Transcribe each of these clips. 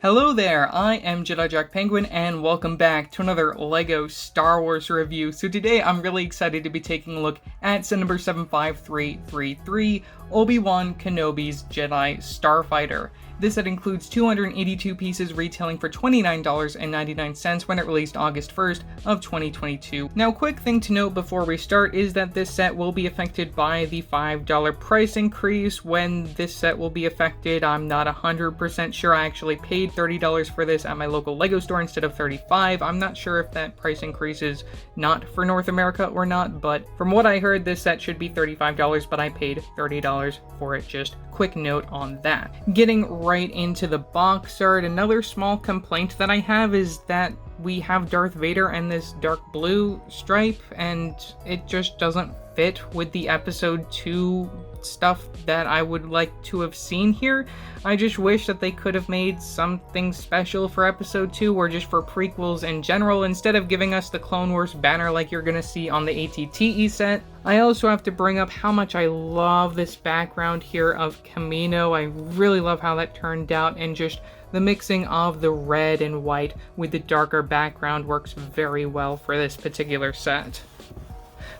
Hello there, I am Jedi Jack Penguin, and welcome back to another LEGO Star Wars review. So today I'm really excited to be taking a look at set number 75333, Obi-Wan Kenobi's Jedi Starfighter. This set includes 282 pieces retailing for $29.99 when it released August 1st of 2022. Now, quick thing to note before we start is that this set will be affected by the $5 price increase. When this set will be affected, I'm not 100% sure. I actually paid $30 for this at my local LEGO store instead of $35. I'm not sure if that price increase is not for North America or not, but from what I heard, this set should be $35, but I paid $30 for it. Just quick note on that. Getting right into the box art, another small complaint that I have is that we have Darth Vader and this dark blue stripe, and it just doesn't fit with the episode 2 stuff that I would like to have seen here. I just wish that they could have made something special for episode 2 or just for prequels in general instead of giving us the Clone Wars banner like you're gonna see on the ATTE set. I also have to bring up how much I love this background here of Kamino. I really love how that turned out, and just the mixing of the red and white with the darker background works very well for this particular set.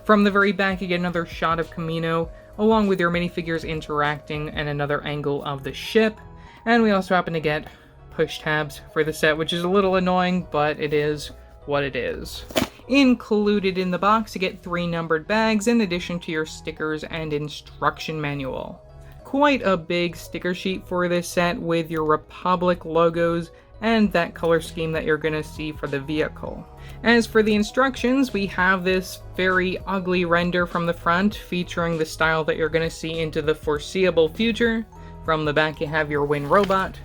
From the very back, you get another shot of Kamino, along with your minifigures interacting and another angle of the ship. And we also happen to get push tabs for the set, which is a little annoying, but it is what it is. Included in the box, you get 3 numbered bags in addition to your stickers and instruction manual. Quite a big sticker sheet for this set with your Republic logos and that color scheme that you're going to see for the vehicle. As for the instructions, we have this very ugly render from the front featuring the style that you're going to see into the foreseeable future. From the back you have your Win Robot,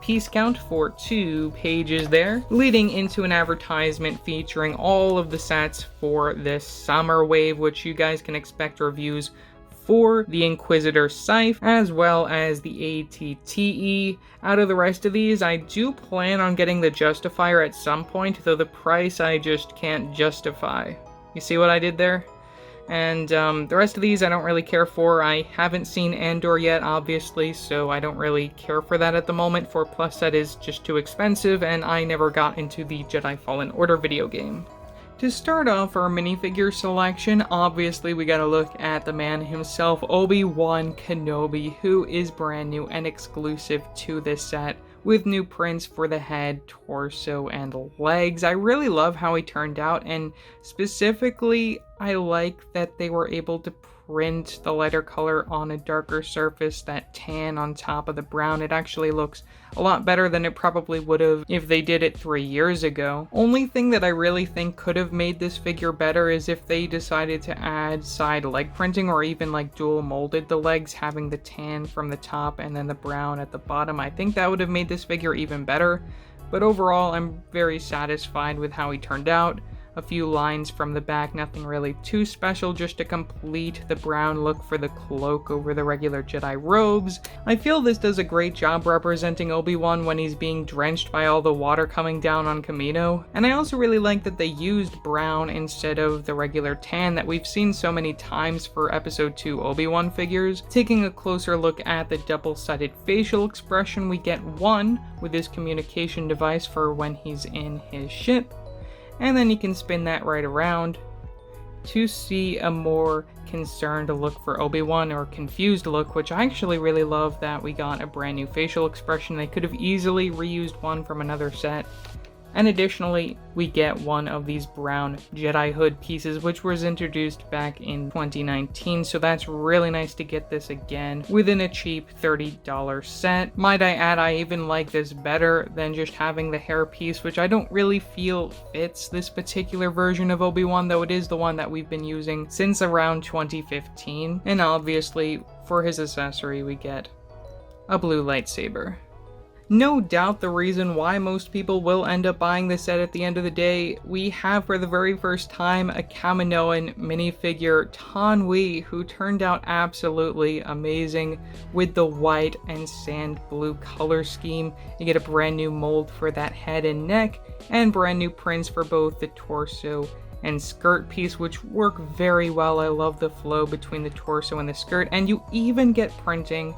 piece count for 2 pages there, leading into an advertisement featuring all of the sets for this summer wave, which you guys can expect reviews for the Inquisitor Scythe, as well as the ATTE. Out of the rest of these, I do plan on getting the Justifier at some point, though the price I just can't justify. You see what I did there? And the rest of these I don't really care for. I haven't seen Andor yet, obviously, so I don't really care for that at the moment. 4+ set is just too expensive, and I never got into the Jedi Fallen Order video game. To start off our minifigure selection, obviously we gotta look at the man himself, Obi-Wan Kenobi, who is brand new and exclusive to this set, with new prints for the head, torso, and legs. I really love how he turned out, and specifically, I like that they were able to print the lighter color on a darker surface, that tan on top of the brown. It actually looks a lot better than it probably would have if they did it 3 years ago. Only thing that I really think could have made this figure better is if they decided to add side leg printing, or even like dual molded the legs, having the tan from the top and then the brown at the bottom. I think that would have made this figure even better, but overall I'm very satisfied with how he turned out. A few lines from the back, nothing really too special, just to complete the brown look for the cloak over the regular Jedi robes. I feel this does a great job representing Obi-Wan when he's being drenched by all the water coming down on Kamino. And I also really like that they used brown instead of the regular tan that we've seen so many times for episode 2 Obi-Wan figures. Taking a closer look at the double-sided facial expression, we get one with his communication device for when he's in his ship. And then you can spin that right around to see a more concerned look for Obi-Wan, or confused look, which I actually really love that we got a brand new facial expression. They could have easily reused one from another set. And additionally, we get one of these brown Jedi hood pieces, which was introduced back in 2019, so that's really nice to get this again within a cheap $30 set. Might I add, I even like this better than just having the hair piece, which I don't really feel fits this particular version of Obi-Wan, though it is the one that we've been using since around 2015. And obviously, for his accessory, we get a blue lightsaber. No doubt the reason why most people will end up buying this set at the end of the day, we have for the very first time a Kaminoan minifigure, Tanwi, who turned out absolutely amazing with the white and sand blue color scheme. You get a brand new mold for that head and neck, and brand new prints for both the torso and skirt piece, which work very well. I love the flow between the torso and the skirt, and you even get printing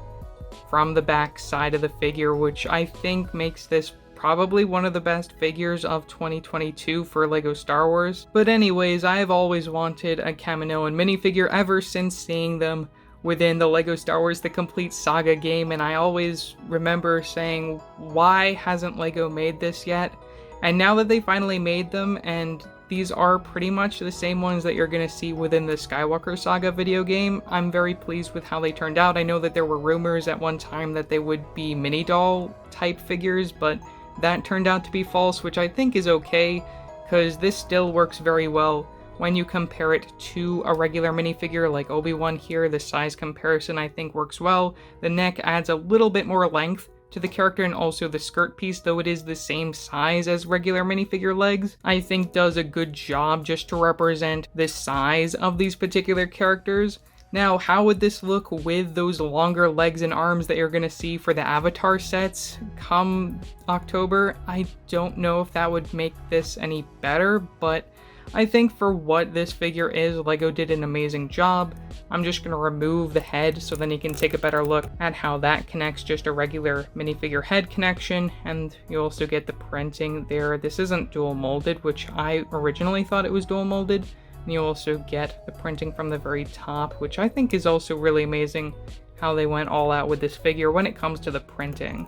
from the back side of the figure, which I think makes this probably one of the best figures of 2022 for LEGO Star Wars. But anyways, I've always wanted a Kaminoan minifigure ever since seeing them within the LEGO Star Wars The Complete Saga game, and I always remember saying, why hasn't LEGO made this yet? And now that they finally made them, and these are pretty much the same ones that you're going to see within the Skywalker Saga video game, I'm very pleased with how they turned out. I know that there were rumors at one time that they would be mini doll type figures, but that turned out to be false, which I think is okay, because this still works very well when you compare it to a regular minifigure like Obi-Wan here. The size comparison I think works well. The neck adds a little bit more length to the character, and also the skirt piece, though it is the same size as regular minifigure legs, I think does a good job just to represent the size of these particular characters. Now, how would this look with those longer legs and arms that you're going to see for the Avatar sets come October? I don't know if that would make this any better, but I think for what this figure is, LEGO did an amazing job. I'm just going to remove the head so then you can take a better look at how that connects just a regular minifigure head connection, and you also get the printing there. This isn't dual molded, which I originally thought it was dual molded. And you also get the printing from the very top, which I think is also really amazing how they went all out with this figure when it comes to the printing.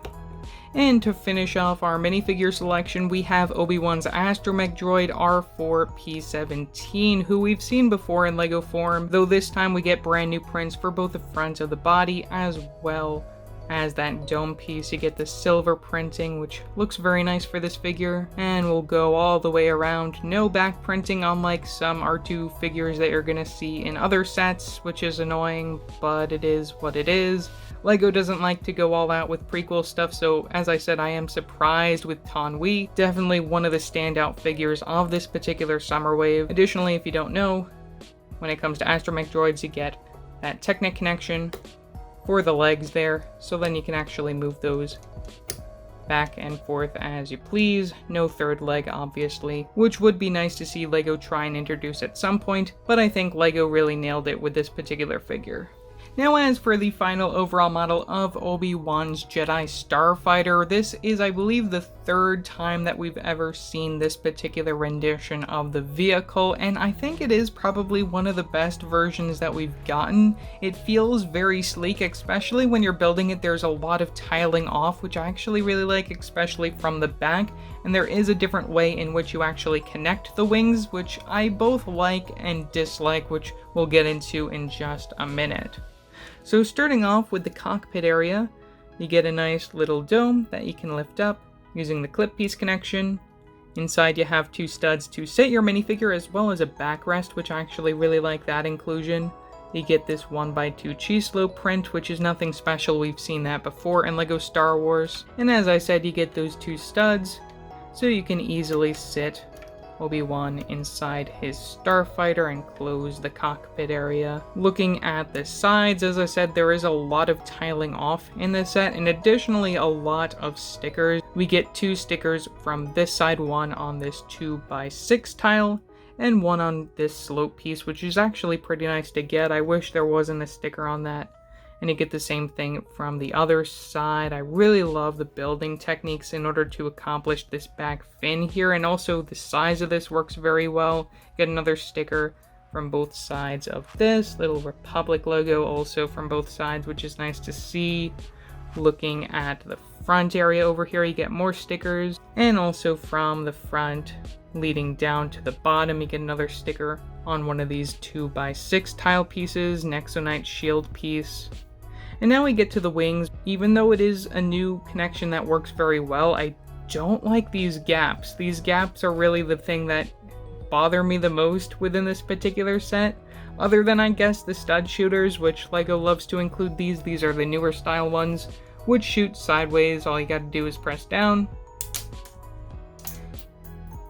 And to finish off our minifigure selection, we have Obi-Wan's Astromech Droid R4P17, who we've seen before in LEGO form, though this time we get brand new prints for both the front of the body as well as that dome piece. You get the silver printing, which looks very nice for this figure, and will go all the way around. No back printing, unlike some R2 figures that you're gonna see in other sets, which is annoying, but it is what it is. LEGO doesn't like to go all out with prequel stuff, so as I said, I am surprised with Taun We. Definitely one of the standout figures of this particular summer wave. Additionally, if you don't know, when it comes to Astromech Droids, you get that Technic connection for the legs there, so then you can actually move those back and forth as you please. No third leg, obviously, which would be nice to see LEGO try and introduce at some point, but I think LEGO really nailed it with this particular figure. Now, as for the final overall model of Obi-Wan's Jedi Starfighter, this is, I believe, the third time that we've ever seen this particular rendition of the vehicle, and I think it is probably one of the best versions that we've gotten. It feels very sleek, especially when you're building it. There's a lot of tiling off, which I actually really like, especially from the back, and there is a different way in which you actually connect the wings, which I both like and dislike, which we'll get into in just a minute. So starting off with the cockpit area, you get a nice little dome that you can lift up using the clip piece connection. Inside you have two studs to set your minifigure, as well as a backrest, which I actually really like that inclusion. You get this 1x2 Chislo print, which is nothing special. We've seen that before in LEGO Star Wars. And as I said, you get those two studs, so you can easily sit Obi-Wan inside his starfighter and close the cockpit area. Looking at the sides, as I said, there is a lot of tiling off in this set, and additionally a lot of stickers. We get two stickers from this side, one on this 2x6 tile, and one on this slope piece, which is actually pretty nice to get. I wish there wasn't a sticker on that. And you get the same thing from the other side. I really love the building techniques in order to accomplish this back fin here, and also the size of this works very well. Get another sticker from both sides of this. Little Republic logo also from both sides, which is nice to see. Looking at the front area over here, you get more stickers, and also from the front leading down to the bottom, you get another sticker on one of these 2x6 tile pieces, Nexonite shield piece. And now we get to the wings. Even though it is a new connection that works very well, I don't like these gaps. These gaps are really the thing that bother me the most within this particular set. Other than, I guess, the stud shooters, which LEGO loves to include these. These are the newer style ones, which shoot sideways. All you gotta do is press down,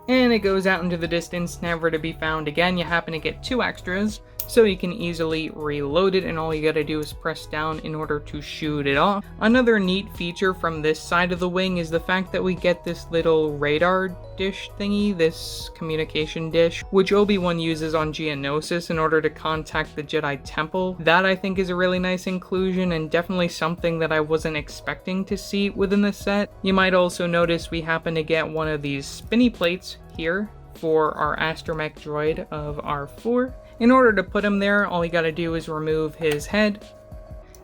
and it goes out into the distance, never to be found again. You happen to get two extras. so you can easily reload it, and all you gotta do is press down in order to shoot it off. Another neat feature from this side of the wing is the fact that we get this little radar dish thingy, this communication dish, which Obi-Wan uses on Geonosis in order to contact the Jedi Temple. That I think is a really nice inclusion, and definitely something that I wasn't expecting to see within the set. You might also notice we happen to get one of these spinny plates here for our Astromech Droid of R4. In order to put him there, all you gotta do is remove his head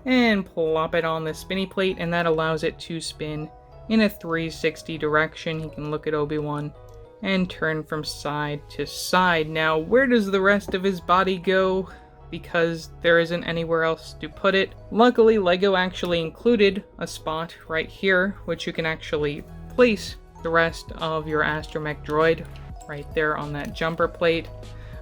and plop it on the spinny plate, and that allows it to spin in a 360 direction. He can look at Obi-Wan and turn from side to side. Now, where does the rest of his body go? Because there isn't anywhere else to put it. Luckily, LEGO actually included a spot right here, which you can actually place the rest of your Astromech Droid right there on that jumper plate.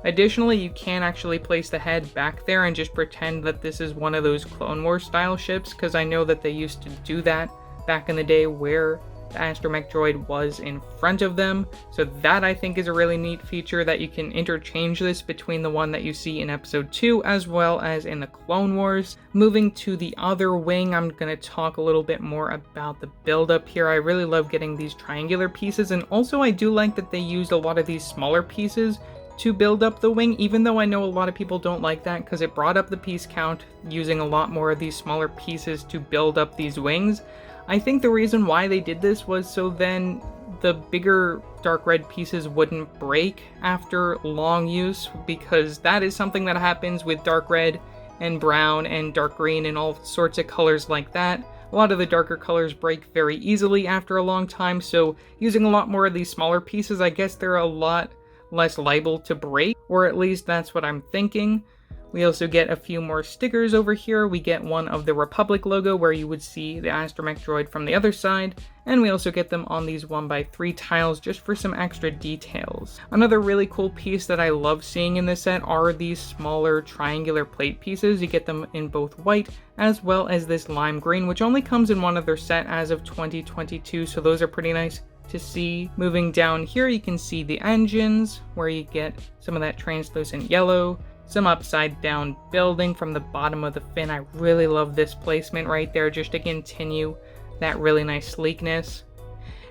Additionally, you can actually place the head back there and just pretend that this is one of those Clone Wars style ships, because I know that they used to do that back in the day where the Astromech Droid was in front of them. So that I think is a really neat feature, that you can interchange this between the one that you see in Episode 2 as well as in the Clone Wars. Moving to the other wing, I'm going to talk a little bit more about the build-up here. I really love getting these triangular pieces, and also I do like that they used a lot of these smaller pieces to build up the wing, even though I know a lot of people don't like that because it brought up the piece count using a lot more of these smaller pieces to build up these wings. I think the reason why they did this was so then the bigger dark red pieces wouldn't break after long use, because that is something that happens with dark red and brown and dark green and all sorts of colors like that. A lot of the darker colors break very easily after a long time, so using a lot more of these smaller pieces, I guess they're a lot less liable to break, or at least that's what I'm thinking. We also get a few more stickers over here. We get one of the Republic logo where you would see the Astromech Droid from the other side, and we also get them on these 1x3 tiles just for some extra details. Another really cool piece that I love seeing in this set are these smaller triangular plate pieces. You get them in both white as well as this lime green, which only comes in one other set as of 2022, so those are pretty nice to see. Moving down here, you can see the engines where you get some of that translucent yellow, some upside down building from the bottom of the fin. I really love this placement right there just to continue that really nice sleekness.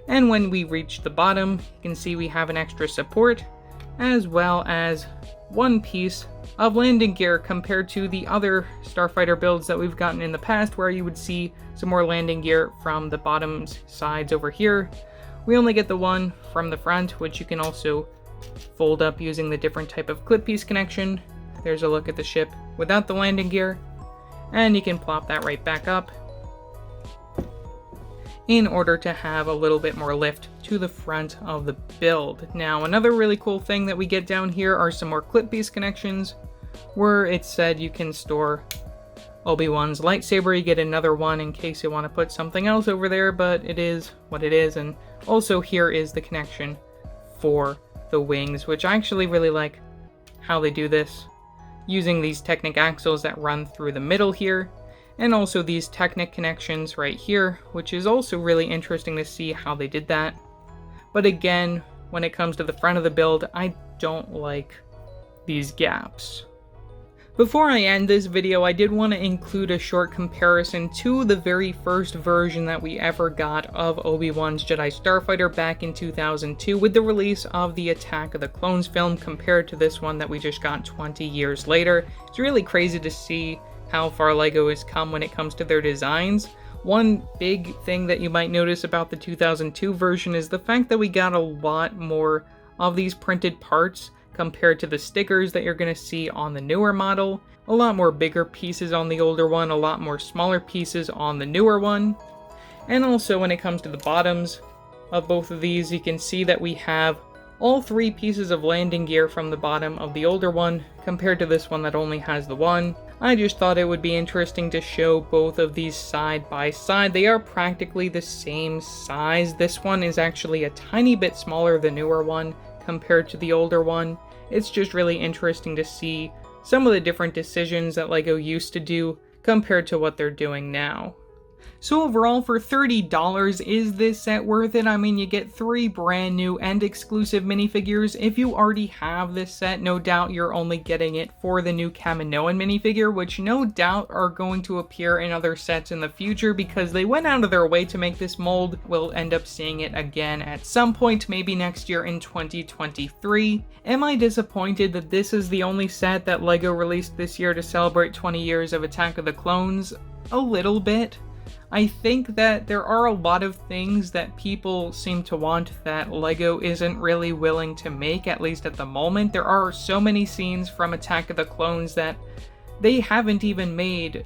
And when we reach the bottom, you can see we have an extra support as well as one piece of landing gear compared to the other Starfighter builds that we've gotten in the past, where you would see some more landing gear from the bottom sides over here. We only get the one from the front, which you can also fold up using the different type of clip piece connection. There's a look at the ship without the landing gear, and you can plop that right back up in order to have a little bit more lift to the front of the build. Now, another really cool thing that we get down here are some more clip piece connections, where it said you can store Obi-Wan's lightsaber. You get another one in case you want to put something else over there, but it is what it is. And also here is the connection for the wings, which I actually really like how they do this, using these Technic axles that run through the middle here, and also these Technic connections right here, which is also really interesting to see how they did that. But again, when it comes to the front of the build, I don't like these gaps. Before I end this video, I did want to include a short comparison to the very first version that we ever got of Obi-Wan's Jedi Starfighter back in 2002 with the release of the Attack of the Clones film compared to this one that we just got 20 years later. It's really crazy to see how far LEGO has come when it comes to their designs. One big thing that you might notice about the 2002 version is the fact that we got a lot more of these printed parts compared to the stickers that you're going to see on the newer model. A lot more bigger pieces on the older one, a lot more smaller pieces on the newer one. And also when it comes to the bottoms of both of these, you can see that we have all three pieces of landing gear from the bottom of the older one compared to this one that only has the one. I just thought it would be interesting to show both of these side by side. They are practically the same size. This one is actually a tiny bit smaller, the newer one, compared to the older one. It's just really interesting to see some of the different decisions that LEGO used to do compared to what they're doing now. So overall, for $30, is this set worth it? I mean, you get 3 brand new and exclusive minifigures. If you already have this set, no doubt you're only getting it for the new Kaminoan minifigure, which no doubt are going to appear in other sets in the future because they went out of their way to make this mold. We'll end up seeing it again at some point, maybe next year in 2023. Am I disappointed that this is the only set that LEGO released this year to celebrate 20 years of Attack of the Clones? A little bit. I think that there are a lot of things that people seem to want that LEGO isn't really willing to make, at least at the moment. There are so many scenes from Attack of the Clones that they haven't even made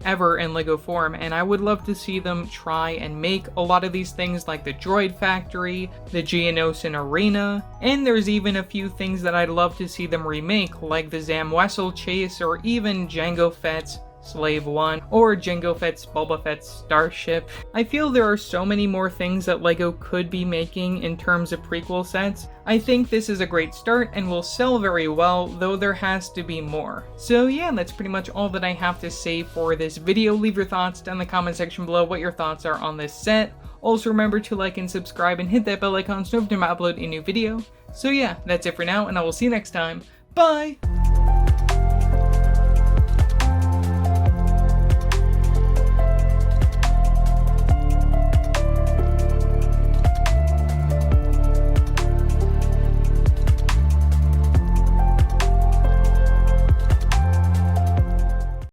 ever in LEGO form, and I would love to see them try and make a lot of these things like the Droid Factory, the Geonosis Arena, and there's even a few things that I'd love to see them remake, like the Zam Wesell Chase or even Jango Fett's Slave 1, or Jango Fett's Boba Fett's Starship. I feel there are so many more things that LEGO could be making in terms of prequel sets. I think this is a great start and will sell very well, though there has to be more. So yeah, that's pretty much all that I have to say for this video. Leave your thoughts down in the comment section below what your thoughts are on this set. Also remember to like and subscribe and hit that bell icon so every time I upload a new video. So yeah, that's it for now, and I will see you next time. Bye!